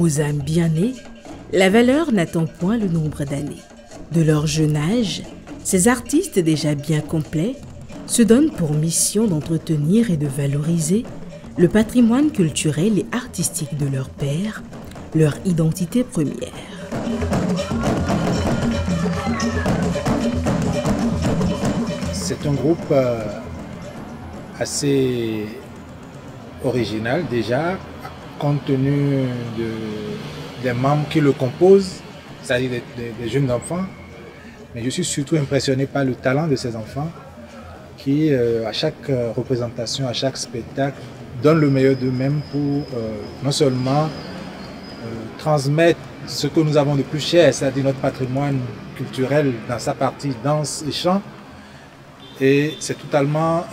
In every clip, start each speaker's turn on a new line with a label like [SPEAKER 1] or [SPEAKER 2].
[SPEAKER 1] Aux âmes bien nées, la valeur n'attend point le nombre d'années. De leur jeune âge, ces artistes déjà bien complets se donnent pour mission d'entretenir et de valoriser le patrimoine culturel et artistique de leur père, leur identité première.
[SPEAKER 2] C'est un groupe assez original déjà, compte tenu des membres qui le composent, c'est-à-dire des jeunes enfants. Mais je suis surtout impressionné par le talent de ces enfants qui, à chaque représentation, à chaque spectacle, donnent le meilleur d'eux-mêmes pour non seulement transmettre ce que nous avons de plus cher, c'est-à-dire notre patrimoine culturel dans sa partie danse et chant. Et c'est totalement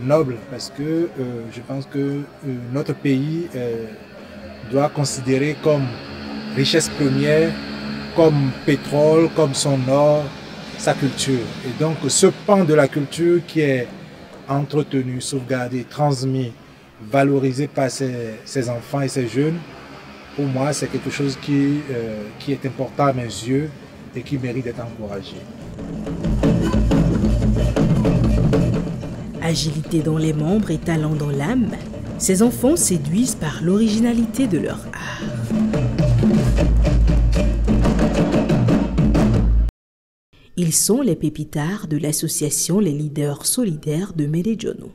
[SPEAKER 2] noble parce que je pense que notre pays doit considérer comme richesse première, comme pétrole, comme son or, sa culture. Et donc ce pan de la culture qui est entretenu, sauvegardé, transmis, valorisé par ces enfants et ces jeunes, pour moi c'est quelque chose qui est important à mes yeux et qui mérite d'être encouragé.
[SPEAKER 1] Agilité dans les membres et talent dans l'âme, ces enfants séduisent par l'originalité de leur art. Ils sont les pépitards de l'association Les Leaders Solidaires de Médéjonou.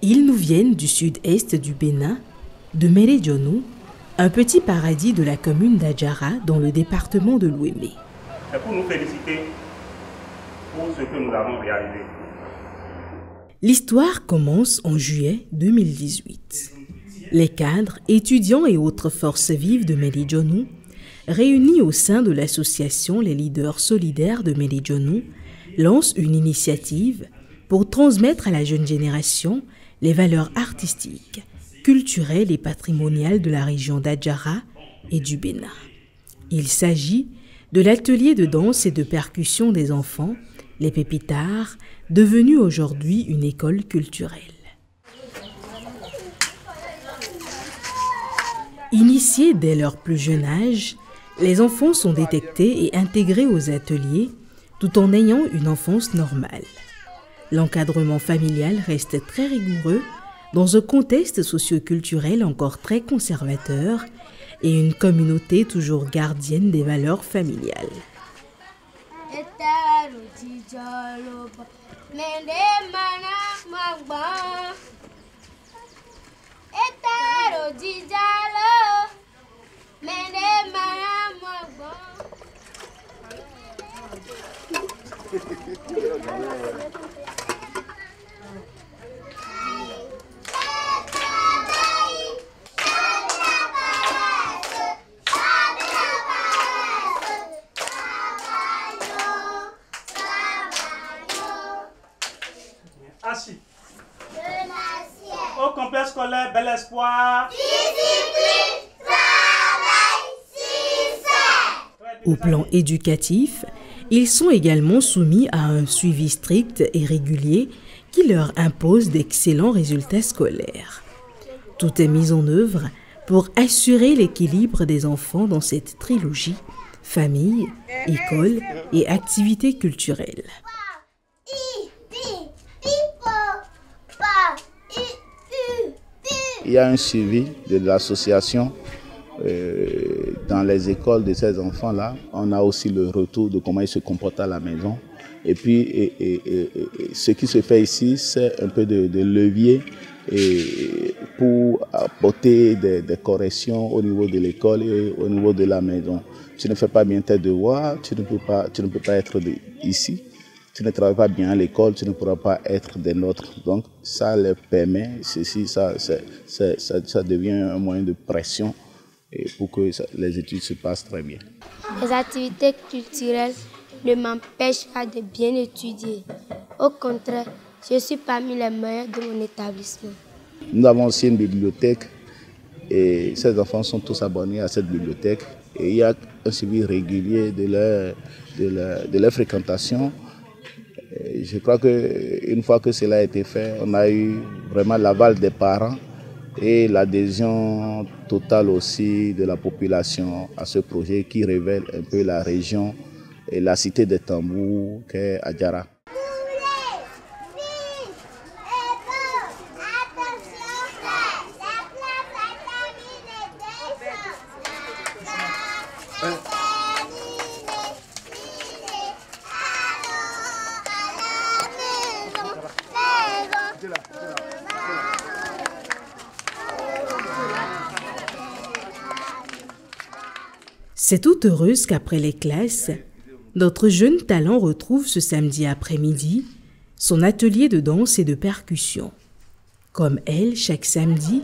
[SPEAKER 1] Ils nous viennent du sud-est du Bénin, de Médéjonou, un petit paradis de la commune d'Adjara dans le département de l'Ouémé.
[SPEAKER 3] C'est pour nous féliciter pour ce que nous avons réalisé.
[SPEAKER 1] L'histoire commence en juillet 2018. Les cadres, étudiants et autres forces vives de Médéjonou, réunis au sein de l'association Les Leaders Solidaires de Médéjonou, lancent une initiative pour transmettre à la jeune génération les valeurs artistiques, culturelles et patrimoniales de la région d'Adjara et du Bénin. Il s'agit de l'atelier de danse et de percussion des enfants, les pépitards, devenu aujourd'hui une école culturelle. Initiés dès leur plus jeune âge, les enfants sont détectés et intégrés aux ateliers tout en ayant une enfance normale. L'encadrement familial reste très rigoureux dans un contexte socio-culturel encore très conservateur et une communauté toujours gardienne des valeurs familiales.
[SPEAKER 3] Assis. Au complexe scolaire Bel Espoir.
[SPEAKER 4] Discipline, travail, succès.
[SPEAKER 1] Au plan éducatif, ils sont également soumis à un suivi strict et régulier qui leur impose d'excellents résultats scolaires. Tout est mis en œuvre pour assurer l'équilibre des enfants dans cette trilogie famille, école et activités culturelles.
[SPEAKER 5] Il y a un suivi de l'association dans les écoles de ces enfants-là. On a aussi le retour de comment ils se comportent à la maison. Et puis, ce qui se fait ici, c'est un peu de levier pour apporter des corrections au niveau de l'école et au niveau de la maison. Tu ne fais pas bien tes devoirs, tu ne peux pas être ici. Tu ne travailles pas bien à l'école, tu ne pourras pas être des nôtres. Donc, ça leur permet, ça devient un moyen de pression pour que les études se passent très bien.
[SPEAKER 6] Les activités culturelles ne m'empêchent pas de bien étudier. Au contraire, je suis parmi les meilleurs de mon établissement.
[SPEAKER 5] Nous avons aussi une bibliothèque et ces enfants sont tous abonnés à cette bibliothèque. Et il y a un suivi régulier de leur fréquentation. Et je crois qu'une fois que cela a été fait, on a eu vraiment l'aval des parents et l'adhésion totale aussi de la population à ce projet qui révèle un peu la région et la cité des tambours qu'est Adjara.
[SPEAKER 1] C'est toute heureuse qu'après les classes, notre jeune talent retrouve ce samedi après-midi son atelier de danse et de percussion. Comme elle, chaque samedi,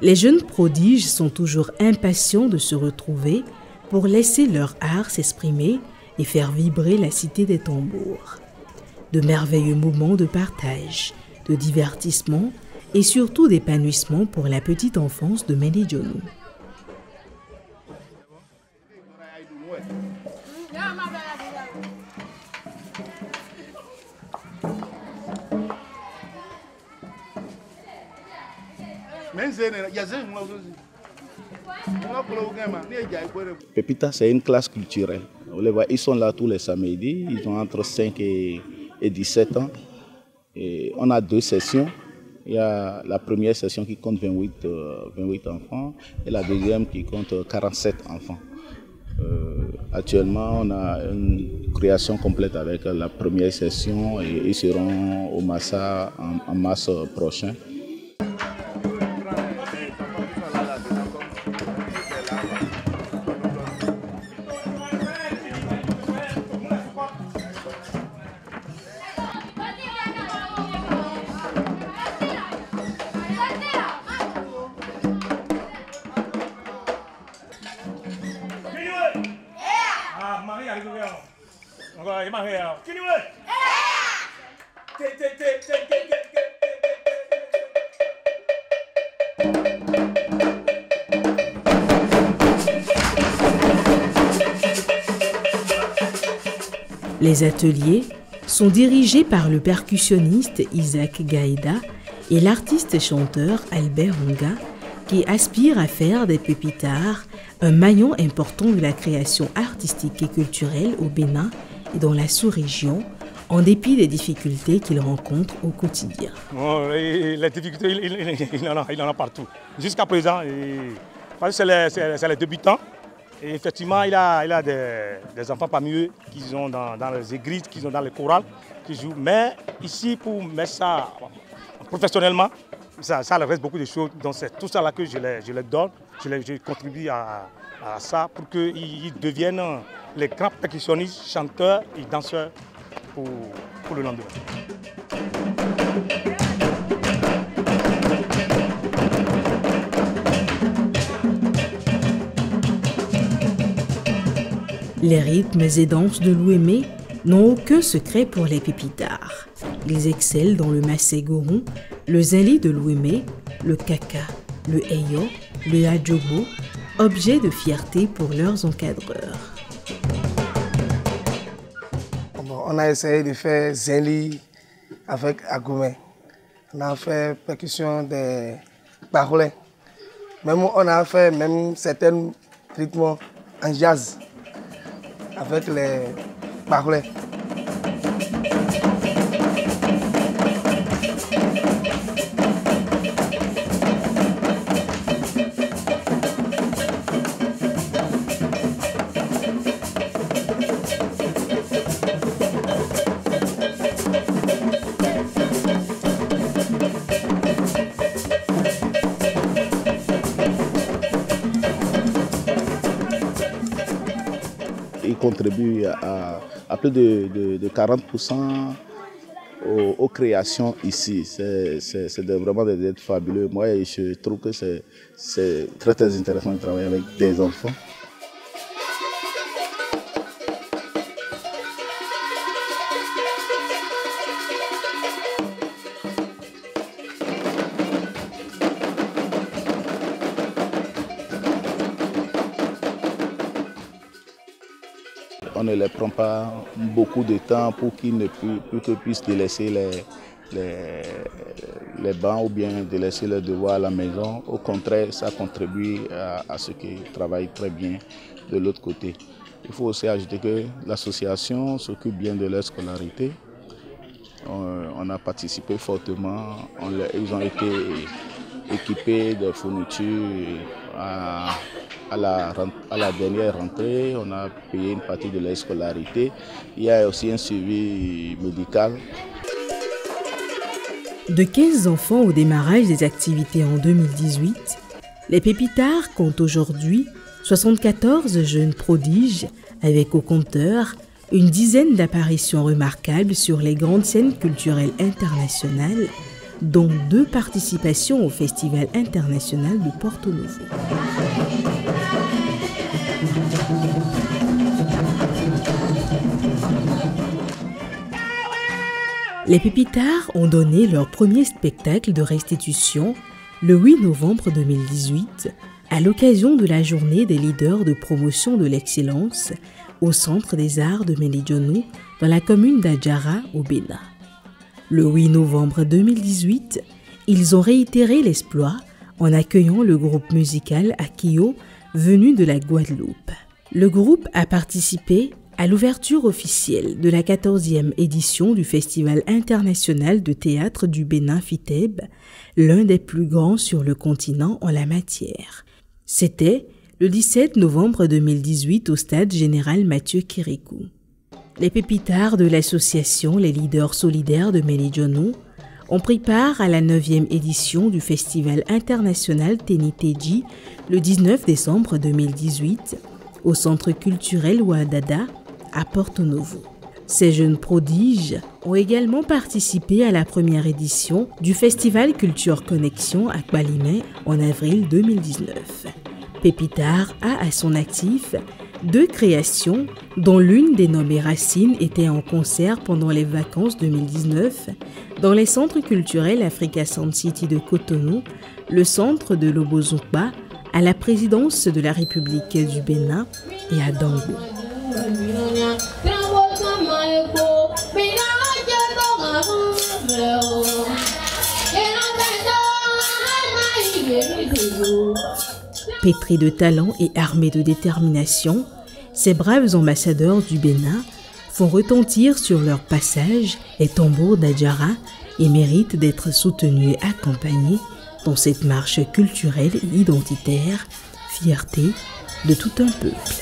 [SPEAKER 1] les jeunes prodiges sont toujours impatients de se retrouver pour laisser leur art s'exprimer et faire vibrer la cité des tambours. De merveilleux moments de partage, de divertissement et surtout d'épanouissement pour la petite enfance de Médidjonou.
[SPEAKER 5] Pepita, c'est une classe culturelle. Vous les voyez, ils sont là tous les samedis, ils ont entre 5 et 17 ans. Et on a 2 sessions. Il y a la première session qui compte 28 enfants et la deuxième qui compte 47 enfants. Actuellement, on a une création complète avec la première session et ils seront au Massa en mars prochain.
[SPEAKER 1] Les ateliers sont dirigés par le percussionniste Isaac Gaïda et l'artiste chanteur Albert Onga qui aspire à faire des pépitards un maillon important de la création artistique et culturelle au Bénin et dans la sous-région, en dépit des difficultés qu'il rencontre au quotidien.
[SPEAKER 3] Les difficultés, il en a partout. Jusqu'à présent, c'est les débutants. Et effectivement, il a des enfants parmi eux qui sont dans les églises, qui sont dans les chorales, qui jouent. Mais ici, pour mettre ça professionnellement, ça reste beaucoup de choses. Donc c'est tout ça là que je les donne, je contribue à ça pour qu'ils deviennent les grands percussionnistes, chanteurs et danseurs pour le lendemain.
[SPEAKER 1] Les rythmes et danses de l'Ouémé n'ont aucun secret pour les pépitards. Ils excellent dans le massé gourou, le zali de l'Ouémé, le kaka, le eyo, le adjobo, objet de fierté pour leurs encadreurs.
[SPEAKER 7] On a essayé de faire zali avec Agoumé. On a fait percussion des parolins. Même on a fait même certains rythmes en jazz avec les parolins.
[SPEAKER 5] Il contribue à plus de 40% aux créations ici. C'est vraiment des êtres fabuleux. Moi, je trouve que c'est très, très intéressant de travailler avec des enfants. on ne les prend pas beaucoup de temps pour qu'ils puissent délaisser les bancs ou bien délaisser leurs devoirs à la maison. Au contraire, ça contribue à ce qu'ils travaillent très bien de l'autre côté. Il faut aussi ajouter que l'association s'occupe bien de leur scolarité. On a participé fortement, ils ont été équipés de fournitures à la dernière rentrée. On a payé une partie de leur scolarité. Il y a aussi un suivi médical.
[SPEAKER 1] De 15 enfants au démarrage des activités en 2018, les Pépitards comptent aujourd'hui 74 jeunes prodiges avec au compteur une dizaine d'apparitions remarquables sur les grandes scènes culturelles internationales, dont 2 participations au Festival international de Porto Novo. Les Pépitards ont donné leur premier spectacle de restitution le 8 novembre 2018 à l'occasion de la journée des leaders de promotion de l'excellence au Centre des Arts de Médionou dans la commune d'Adjara au Bénin. Le 8 novembre 2018, ils ont réitéré l'exploit en accueillant le groupe musical Akio venu de la Guadeloupe. Le groupe a participé à l'ouverture officielle de la 14e édition du Festival international de théâtre du Bénin FITEB, l'un des plus grands sur le continent en la matière. C'était le 17 novembre 2018 au stade général Mathieu Kérékou. Les Pépitards de l'association Les Leaders Solidaires de Médionou ont pris part à la 9e édition du Festival international Teniteji le 19 décembre 2018 au Centre culturel Ouadada à Porto Novo. Ces jeunes prodiges ont également participé à la première édition du Festival Culture Connexion à Balimé en avril 2019. Pépitard a à son actif 2 créations, dont l'une dénommée Racine était en concert pendant les vacances 2019 dans les centres culturels Africa Sound City de Cotonou, le centre de Lobozumba, à la présidence de la République du Bénin et à Dango. Pétris de talent et armés de détermination, ces braves ambassadeurs du Bénin font retentir sur leur passage les tambours d'Adjara et méritent d'être soutenus et accompagnés dans cette marche culturelle et identitaire, fierté de tout un peuple.